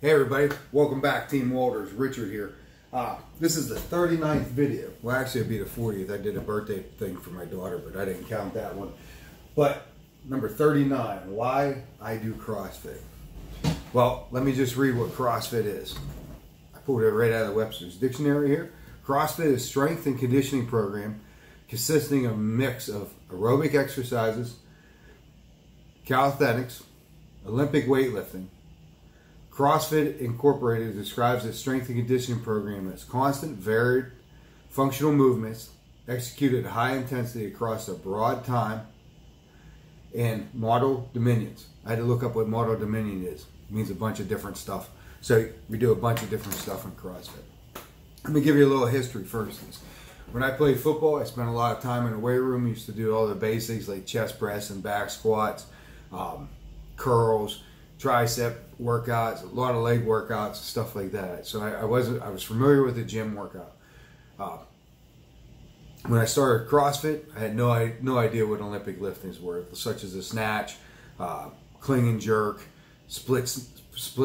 Hey everybody, welcome back. Team Walters, Richard here. This is the 39th video. Well, actually it'd be the 40th. I did a birthday thing for my daughter, but I didn't count that one. But number 39, why I do CrossFit. Well, let me just read what CrossFit is. I pulled it right out of the Webster's Dictionary here. CrossFit is a strength and conditioning program consisting of a mix of aerobic exercises, calisthenics, Olympic weightlifting. CrossFit Incorporated describes its strength and conditioning program as constant, varied, functional movements executed at high intensity across a broad time and model dominions. I had to look up what model dominion is. It means a bunch of different stuff. So we do a bunch of different stuff in CrossFit. Let me give you a little history first. When I played football, I spent a lot of time in the weight room. I used to do all the basics like chest press and back squats, curls, tricep workouts, a lot of leg workouts, stuff like that. So I was familiar with the gym workout. When I started CrossFit, I had no idea what Olympic liftings were, such as a snatch, clean and jerk, split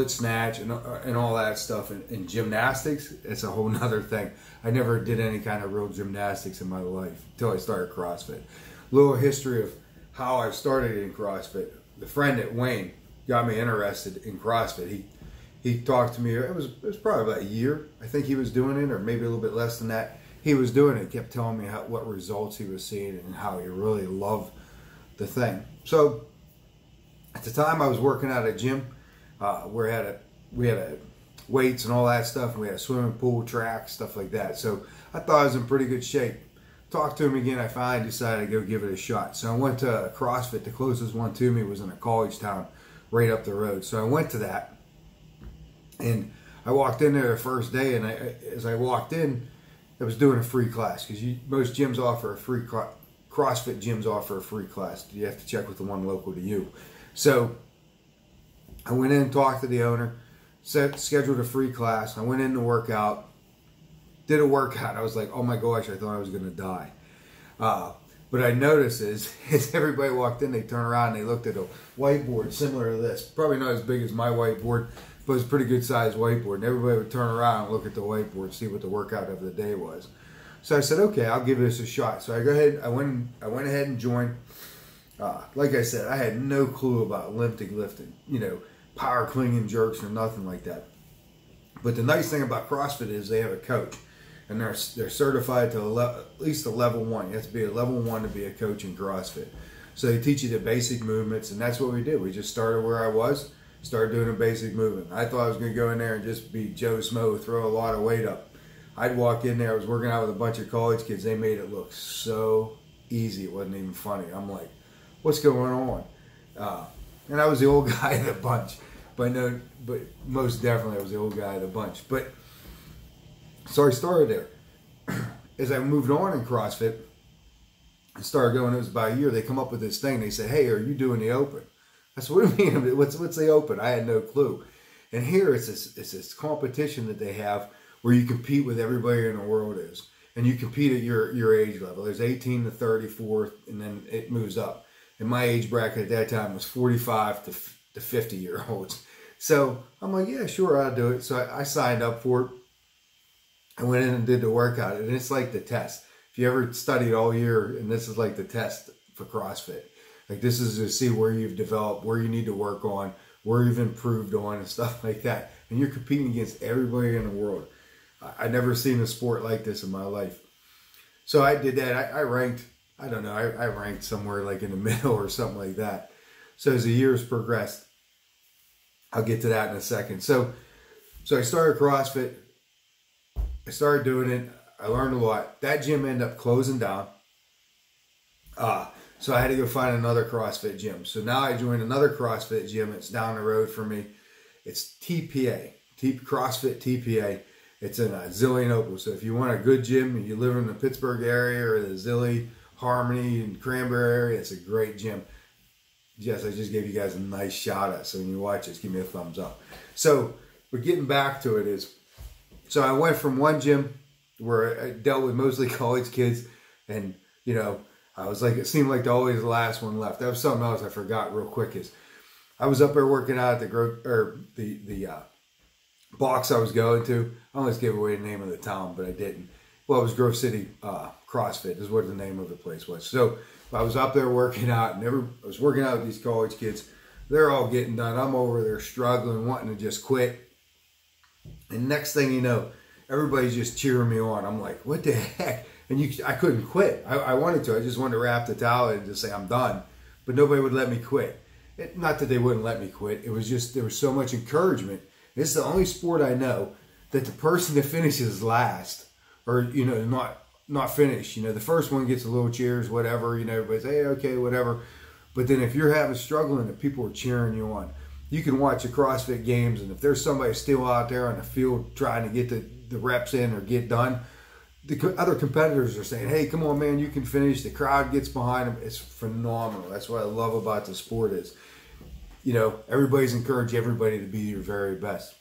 snatch, and all that stuff. And gymnastics, it's a whole nother thing. I never did any kind of real gymnastics in my life until I started CrossFit. Little history of how I started in CrossFit. The friend at Wayne got me interested in CrossFit. He talked to me. It was probably about a year. I think he was doing it, or maybe a little bit less than that. He was doing it. He kept telling me what results he was seeing and how he really loved the thing. So at the time, I was working at a gym where we had weights and all that stuff, and we had a swimming pool, track, stuff like that. So I thought I was in pretty good shape. Talked to him again. I finally decided to go give it a shot. So I went to CrossFit. The closest one to me was in a college town right up the road. So I went to that, and I walked in there the first day, and as I walked in, I was doing a free class, because most gyms offer a free CrossFit gyms offer a free class. You have to check with the one local to you. So I went in and talked to the owner, scheduled a free class. I went in to work out, did a workout. I was like, oh my gosh, I thought I was going to die. But I noticed as everybody walked in, they turned around and they looked at a whiteboard similar to this. Probably not as big as my whiteboard, but it's a pretty good sized whiteboard. And everybody would turn around and look at the whiteboard and see what the workout of the day was. So I said, okay, I'll give this a shot. So I went ahead and joined. Like I said, I had no clue about Olympic lifting, power clean and jerks or nothing like that. But the nice thing about CrossFit is they have a coach. And they're certified to at least a level 1. You have to be a level 1 to be a coach in CrossFit. So they teach you the basic movements, and that's what we did. We just started where I was, started doing a basic movement. I thought I was going to go in there and just be Joe Smo, throw a lot of weight up. I'd walk in there, I was working out with a bunch of college kids. They made it look so easy, it wasn't even funny. I'm like, what's going on? And I was the old guy of the bunch. But most definitely I was the old guy of the bunch. So I started there. As I moved on in CrossFit, I started going, it was about a year, they come up with this thing. They say, hey, are you doing the open? I said, what do you mean? What's the open? I had no clue. And here it's this competition that they have where you compete with everybody in the world is. And you compete at your age level. There's 18 to 34, and then it moves up. And my age bracket at that time was 45 to 50-year-olds. So I'm like, yeah, sure, I'll do it. So I signed up for it. I went in and did the workout, and it's like the test. If you ever studied all year, and this is like the test for CrossFit. Like, this is to see where you've developed, where you need to work on, where you've improved on, and stuff like that. And you're competing against everybody in the world. I've never seen a sport like this in my life. So I did that. I ranked, I don't know, I ranked somewhere like in the middle or something like that. So as the years progressed, I'll get to that in a second. So I started CrossFit. I started doing it. I learned a lot. That gym ended up closing down. So I had to go find another CrossFit gym. So now I joined another CrossFit gym. It's down the road from me. It's TPA, CrossFit TPA. It's in Zillionople. So if you want a good gym and you live in the Pittsburgh area or the Zilly, Harmony, and Cranberry area, it's a great gym. Yes, I just gave you guys a nice shout out. So when you watch this, give me a thumbs up. So, but getting back to it is, so I went from one gym where I dealt with mostly college kids, and I was like, it seemed like always the last one left. That was something else I forgot real quick. Is I was up there working out at the box I was going to. I almost gave away the name of the town, but I didn't. Well, it was Grove City CrossFit is what the name of the place was. So I was up there working out, and I was working out with these college kids. They're all getting done. I'm over there struggling, wanting to just quit. And next thing you know, everybody's just cheering me on. I'm like, what the heck? And I couldn't quit. I wanted to. I just wanted to wrap the towel and just say I'm done. But nobody would let me quit. Not that they wouldn't let me quit. It was just there was so much encouragement. It's the only sport I know that the person that finishes last, or not finish. The first one gets a little cheers, whatever. Everybody's hey, okay, whatever. But then if you're having struggling, that people are cheering you on. You can watch the CrossFit games, and if there's somebody still out there on the field trying to get the reps in or get done, the other competitors are saying, hey, come on, man, you can finish. The crowd gets behind them. It's phenomenal. That's what I love about the sport is, everybody's encouraged everybody to be your very best.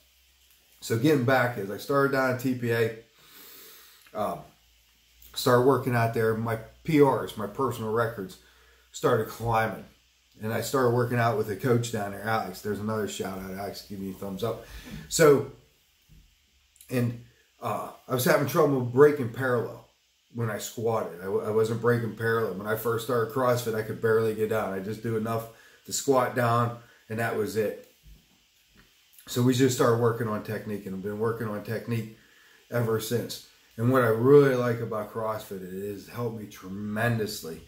So getting back, as I started down at TPA, started working out there, my PRs, my personal records, started climbing. And I started working out with a coach down there, Alex. There's another shout out, Alex, give me a thumbs up. So, I was having trouble breaking parallel when I squatted. I wasn't breaking parallel. When I first started CrossFit, I could barely get down. I just do enough to squat down, and that was it. So we just started working on technique, and I've been working on technique ever since. And what I really like about CrossFit, it has helped me tremendously.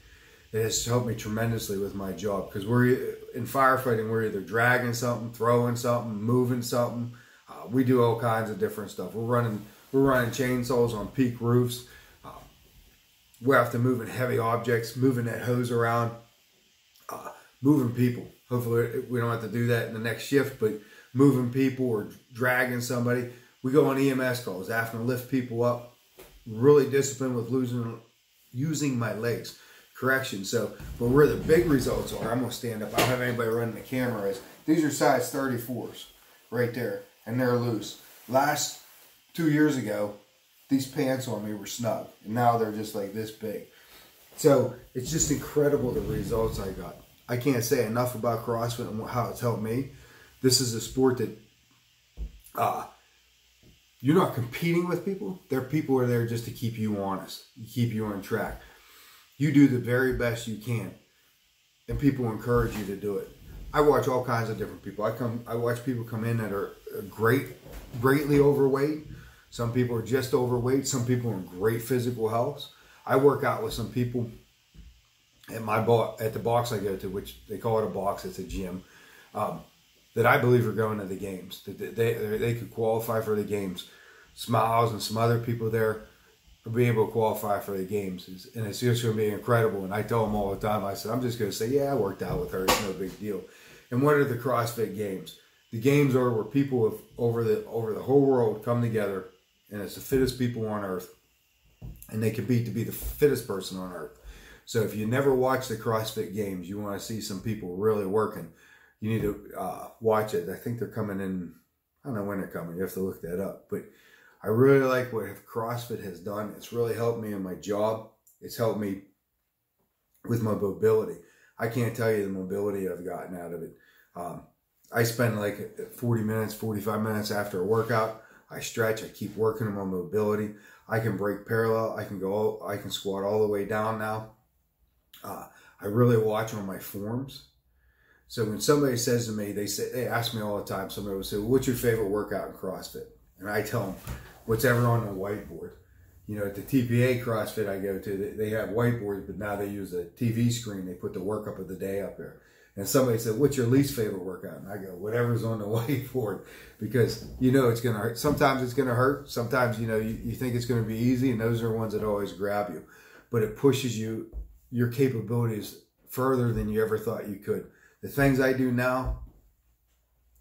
It has helped me tremendously with my job, because we're in firefighting. We're either dragging something, throwing something, moving something. We do all kinds of different stuff. We're running chainsaws on peak roofs. We're after moving heavy objects, moving that hose around, moving people. Hopefully we don't have to do that in the next shift, but moving people or dragging somebody. We go on EMS calls, having to lift people up. Really disciplined with using my legs. Correction. So, but where the big results are, I'm going to stand up. I don't have anybody running the camera. These are size 34s right there, and they're loose. Last 2 years ago, these pants on me were snug, and now they're just like this big. So it's just incredible the results I got. I can't say enough about CrossFit and how it's helped me. This is a sport that you're not competing with people. People are there just to keep you honest, keep you on track. You do the very best you can, and people encourage you to do it. I watch all kinds of different people. I watch people come in that are greatly overweight. Some people are just overweight. Some people are in great physical health. I work out with some people at the box I go to, which they call it a box. It's a gym that I believe are going to the games. That they could qualify for the games. Smiles and some other people there will be able to qualify for the games, and it's just going to be incredible. And I tell them all the time, I said, I'm just going to say, yeah, I worked out with her. It's no big deal. And what are the CrossFit games? The games are where people have, over the whole world come together, and it's the fittest people on earth, and they compete to be the fittest person on earth. So if you never watch the CrossFit games, you want to see some people really working, you need to watch it. I think they're coming in, I don't know when they're coming, you have to look that up, but I really like what CrossFit has done. It's really helped me in my job. It's helped me with my mobility. I can't tell you the mobility I've gotten out of it. I spend like 40 minutes, 45 minutes after a workout. I stretch. I keep working on my mobility. I can break parallel. I can squat all the way down now. I really watch on my forms. So when somebody says to me, they ask me all the time, somebody will say, well, what's your favorite workout in CrossFit? And I tell them, whatever on the whiteboard. At the TPA CrossFit I go to, they have whiteboards, but now they use a TV screen. They put the workup of the day up there. And somebody said, what's your least favorite workout? And I go, whatever's on the whiteboard, because it's going to hurt. Sometimes it's going to hurt. Sometimes, you think it's going to be easy, and those are the ones that always grab you. But it pushes your capabilities further than you ever thought you could. The things I do now,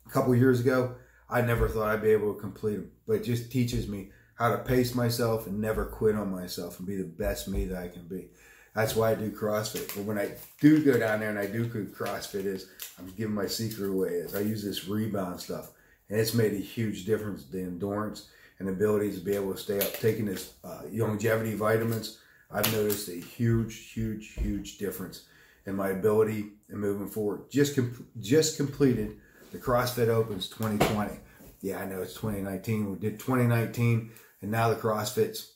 a couple of years ago, I never thought I'd be able to complete them. But it just teaches me how to pace myself and never quit on myself and be the best me that I can be. That's why I do CrossFit. But when I do go down there and I do CrossFit, I'm giving my secret away, I use this rebound stuff. And it's made a huge difference, the endurance and ability to be able to stay up. Taking this longevity vitamins, I've noticed a huge, huge, huge difference in my ability in moving forward. Just completed the CrossFit Opens 2020. Yeah, I know it's 2019. We did 2019, and now the CrossFit's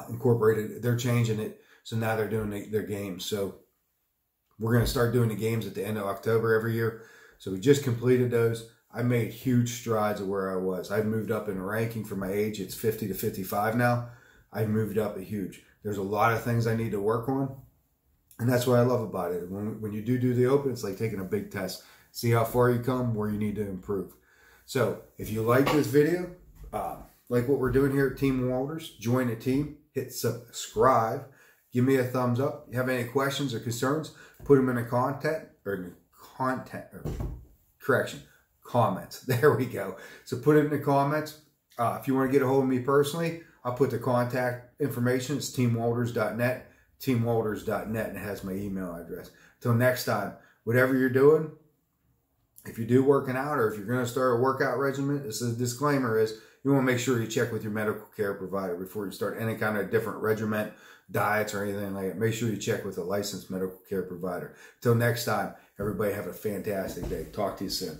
incorporated. They're changing it, so now they're doing their games. So we're going to start doing the games at the end of October every year. So we just completed those. I made huge strides of where I was. I've moved up in ranking for my age. It's 50 to 55 now. I've moved up a huge. There's a lot of things I need to work on, and that's what I love about it. When you do the open, it's like taking a big test. See how far you come, where you need to improve. So if you like this video, like what we're doing here at Team Walters, join the team, hit subscribe, give me a thumbs up. If you have any questions or concerns, put them in the comments. There we go. So put it in the comments. If you want to get a hold of me personally, I'll put the contact information. It's teamwalters.net, teamwalters.net, and it has my email address. Till next time, whatever you're doing, if you do working out or if you're going to start a workout regimen, this is a disclaimer is you want to make sure you check with your medical care provider before you start any kind of different regimen, diets, or anything like that. Make sure you check with a licensed medical care provider. Till next time, everybody have a fantastic day. Talk to you soon.